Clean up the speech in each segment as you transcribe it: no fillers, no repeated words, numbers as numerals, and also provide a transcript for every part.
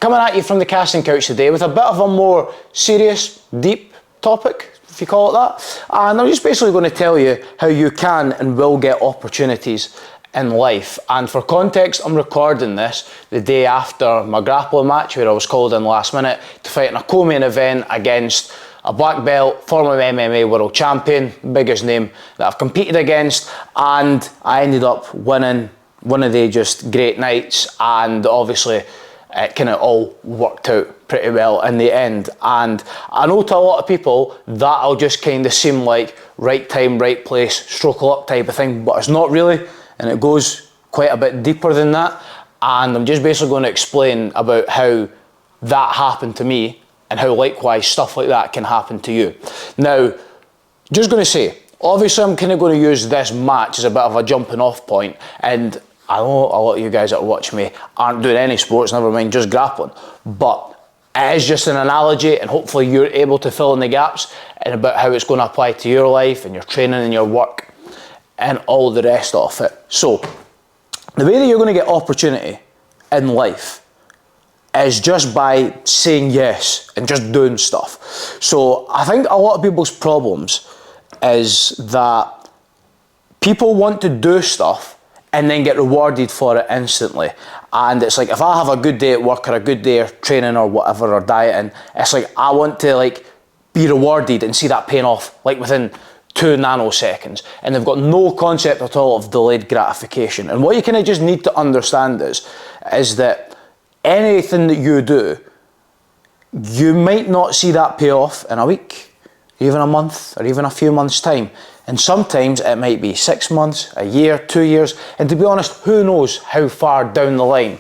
coming at you from the casting couch today with a bit of a more serious, deep topic, if you call it that. And I'm just basically going to tell you how you can and will get opportunities in life. And for context, I'm recording this the day after my grappling match, where I was called in last minute to fight in a co-main event against a black belt, former MMA world champion, biggest name that I've competed against, and I ended up winning one of the just great nights, and obviously it kind of all worked out pretty well in the end. And I know to a lot of people that'll just kind of seem like right time, right place, stroke of luck type of thing, but it's not really, and it goes quite a bit deeper than that. And I'm just basically going to explain about how that happened to me and how likewise stuff like that can happen to you. Now, just going to say, obviously I'm kind of going to use this match as a bit of a jumping off point, and I know a lot of you guys that watch me aren't doing any sports, never mind just grappling, but it is just an analogy, and hopefully you're able to fill in the gaps and about how it's going to apply to your life and your training and your work and all the rest of it. So, the way that you're going to get opportunity in life is just by saying yes and just doing stuff. So I think a lot of people's problems is that people want to do stuff and then get rewarded for it instantly. And it's like, if I have a good day at work or a good day of training or whatever, or dieting, it's like I want to like be rewarded and see that paying off like within 2 nanoseconds, and they've got no concept at all of delayed gratification. And what you kind of just need to understand is that anything that you do, you might not see that payoff in a week, even a month, or even a few months' time. And sometimes it might be 6 months, a year, 2 years, and to be honest, who knows how far down the line.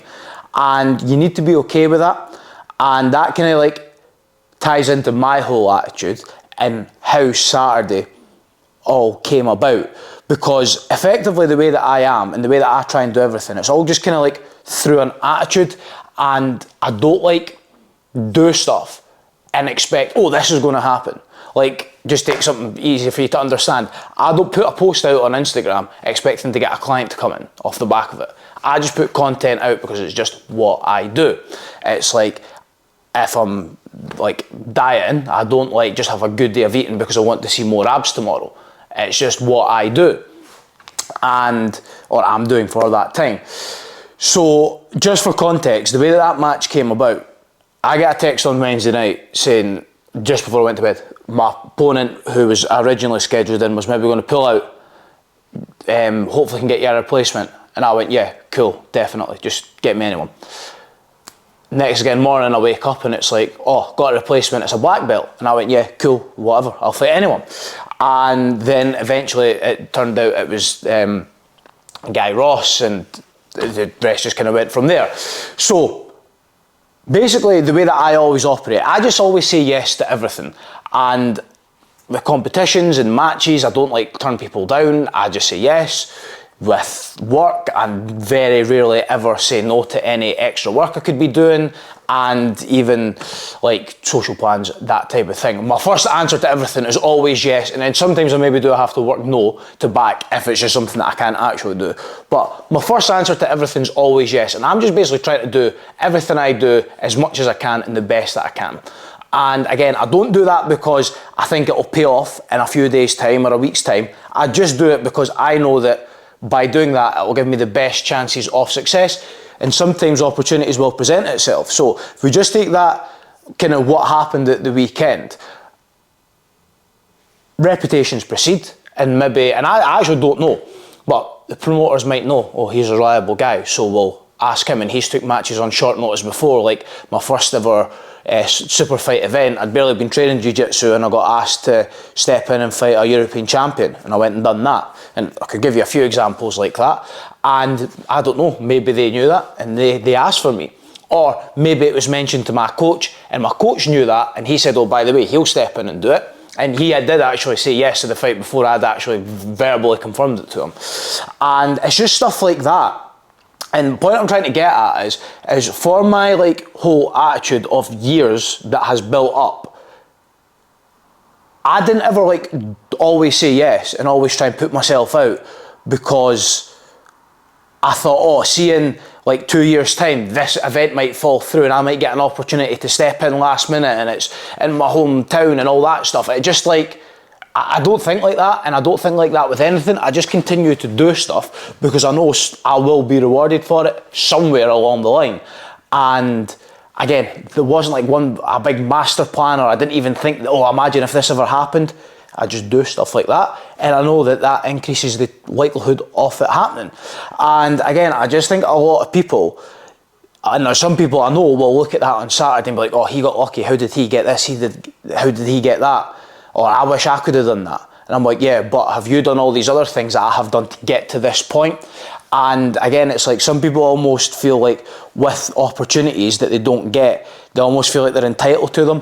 And you need to be okay with that. And that kind of like ties into my whole attitude and how Saturday all came about. Because effectively the way that I am and the way that I try and do everything, it's all just kind of like through an attitude. And I don't like do stuff and expect, oh, this is going to happen. Like, just take something easy for you to understand. I don't put a post out on Instagram expecting to get a client to come in off the back of it. I just put content out because it's just what I do. It's like, if I'm like dieting, I don't like just have a good day of eating because I want to see more abs tomorrow. It's just what I do, or I'm doing for that time. So, just for context, the way that match came about, I got a text on Wednesday night saying, just before I went to bed, my opponent, who was originally scheduled in, was maybe going to pull out, hopefully can get you a replacement. And I went, yeah, cool, definitely, just get me anyone. Next again morning I wake up and it's like, oh, got a replacement, it's a black belt. And I went, yeah, cool, whatever, I'll fight anyone. And then eventually it turned out it was Guy Ross, and the rest just kind of went from there. So basically the way that I always operate, I just always say yes to everything. And with competitions and matches, I don't like turn people down, I just say yes. With work, I very rarely ever say no to any extra work I could be doing, and even like social plans, that type of thing. My first answer to everything is always yes, and then sometimes I maybe do have to work no to back if it's just something that I can't actually do. But my first answer to everything is always yes, and I'm just basically trying to do everything I do as much as I can and the best that I can. And again, I don't do that because I think it'll pay off in a few days' time or a week's time. I just do it because I know that by doing that, it will give me the best chances of success, and sometimes opportunities will present itself. So if we just take that kind of what happened at the weekend, reputations precede, and I actually don't know, but the promoters might know, oh, he's a reliable guy, so we'll ask him. And he's took matches on short notice before, like my first ever super fight event. I'd barely been training jiu-jitsu and I got asked to step in and fight a European champion, and I went and done that. And I could give you a few examples like that, and I don't know, maybe they knew that and they asked for me. Or maybe it was mentioned to my coach and my coach knew that and he said, oh, by the way, he'll step in and do it. And he did actually say yes to the fight before I'd actually verbally confirmed it to him. And it's just stuff like that. And the point I'm trying to get at is for my like whole attitude of years that has built up, I didn't ever like always say yes and always try and put myself out because I thought, oh, seeing like 2 years' time, this event might fall through and I might get an opportunity to step in last minute and it's in my hometown and all that stuff. It just like, I don't think like that, and I don't think like that with anything. I just continue to do stuff because I know I will be rewarded for it somewhere along the line. And again, there wasn't like a big master plan, or I didn't even think, oh, imagine if this ever happened. I just do stuff like that, and I know that increases the likelihood of it happening. And again, I just think a lot of people, and there's some people I know will look at that on Saturday and be like, oh, he got lucky, how did he get this, how did he get that? Or I wish I could have done that. And I'm like, yeah, but have you done all these other things that I have done to get to this point? And again, it's like some people almost feel like with opportunities that they don't get, they almost feel like they're entitled to them,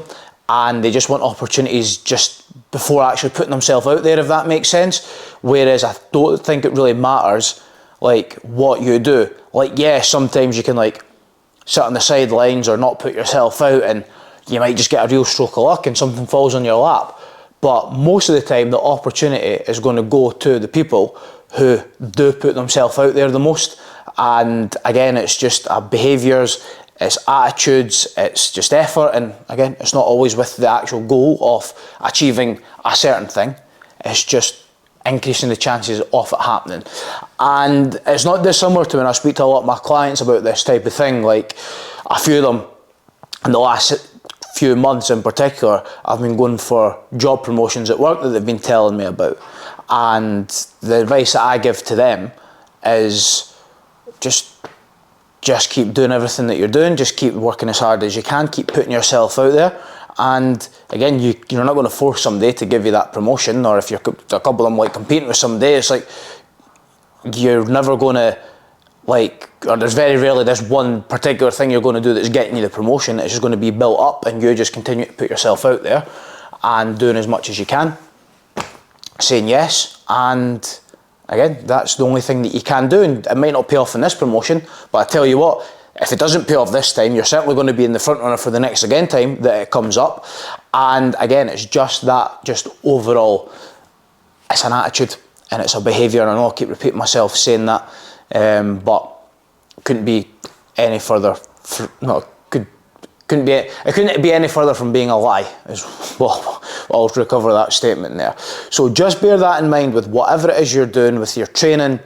and they just want opportunities just before actually putting themselves out there, if that makes sense. Whereas I don't think it really matters like what you do. Like, yeah, sometimes you can like sit on the sidelines or not put yourself out and you might just get a real stroke of luck and something falls on your lap. But most of the time, the opportunity is going to go to the people who do put themselves out there the most. And again, it's just behaviours, it's attitudes, it's just effort. And again, it's not always with the actual goal of achieving a certain thing. It's just increasing the chances of it happening. And it's not dissimilar to when I speak to a lot of my clients about this type of thing. Like a few of them in the last few months in particular, I've been going for job promotions at work that they've been telling me about. And the advice that I give to them is just keep doing everything that you're doing, just keep working as hard as you can, keep putting yourself out there. And again, you're not going to force somebody to give you that promotion, or if you're a couple of them like competing with somebody, it's like you're never going to like, or there's very rarely this one particular thing you're going to do that's getting you the promotion. It's just going to be built up, and you just continue to put yourself out there and doing as much as you can, saying yes. And again, that's the only thing that you can do, and it might not pay off in this promotion, but I tell you what, if it doesn't pay off this time, you're certainly going to be in the front runner for the next again time that it comes up. And again, it's just overall, it's an attitude and it's a behaviour, and I know I keep repeating myself saying that, but couldn't be any further. It couldn't be any further from being a lie. Well, I'll recover that statement there. So just bear that in mind with whatever it is you're doing, with your training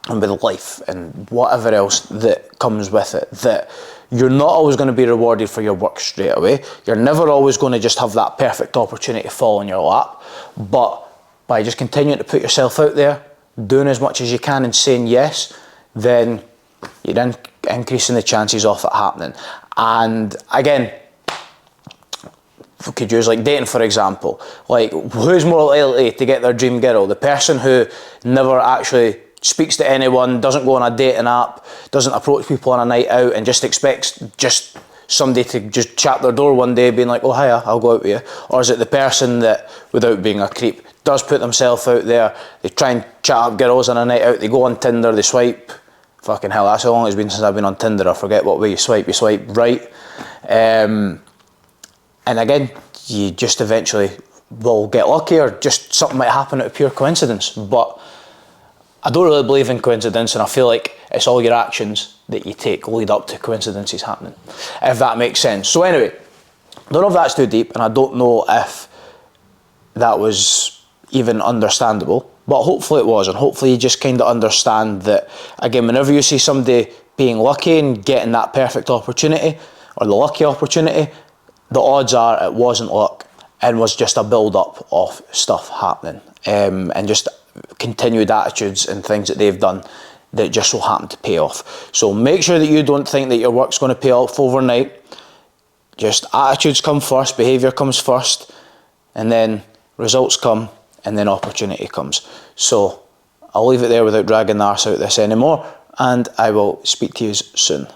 and with life and whatever else that comes with it, that you're not always going to be rewarded for your work straight away. You're never always going to just have that perfect opportunity fall in your lap. But by just continuing to put yourself out there, doing as much as you can and saying yes, then you're increasing the chances of it happening. And again, we could use like dating for example. Like, who's more likely to get their dream girl? The person who never actually speaks to anyone, doesn't go on a dating app, doesn't approach people on a night out, and just expects just somebody to just chat their door one day being like, oh hiya, I'll go out with you? Or is it the person that, without being a creep, does put themselves out there, they try and chat up girls on a night out, they go on Tinder, they swipe, fucking hell, that's how long it's been since I've been on Tinder, I forget what way you swipe right. And again, you just eventually will get lucky, or just something might happen out of pure coincidence. But I don't really believe in coincidence, and I feel like it's all your actions that you take lead up to coincidences happening, if that makes sense. So anyway, I don't know if that's too deep, and I don't know if that was even understandable, but hopefully it was, and hopefully you just kind of understand that, again, whenever you see somebody being lucky and getting that perfect opportunity, or the lucky opportunity, the odds are it wasn't luck, and was just a build-up of stuff happening, and just continued attitudes and things that they've done that just so happen to pay off. So make sure that you don't think that your work's going to pay off overnight. Just attitudes come first, behaviour comes first, and then results come, and then opportunity comes. So I'll leave it there without dragging the arse out this anymore, and I will speak to you soon.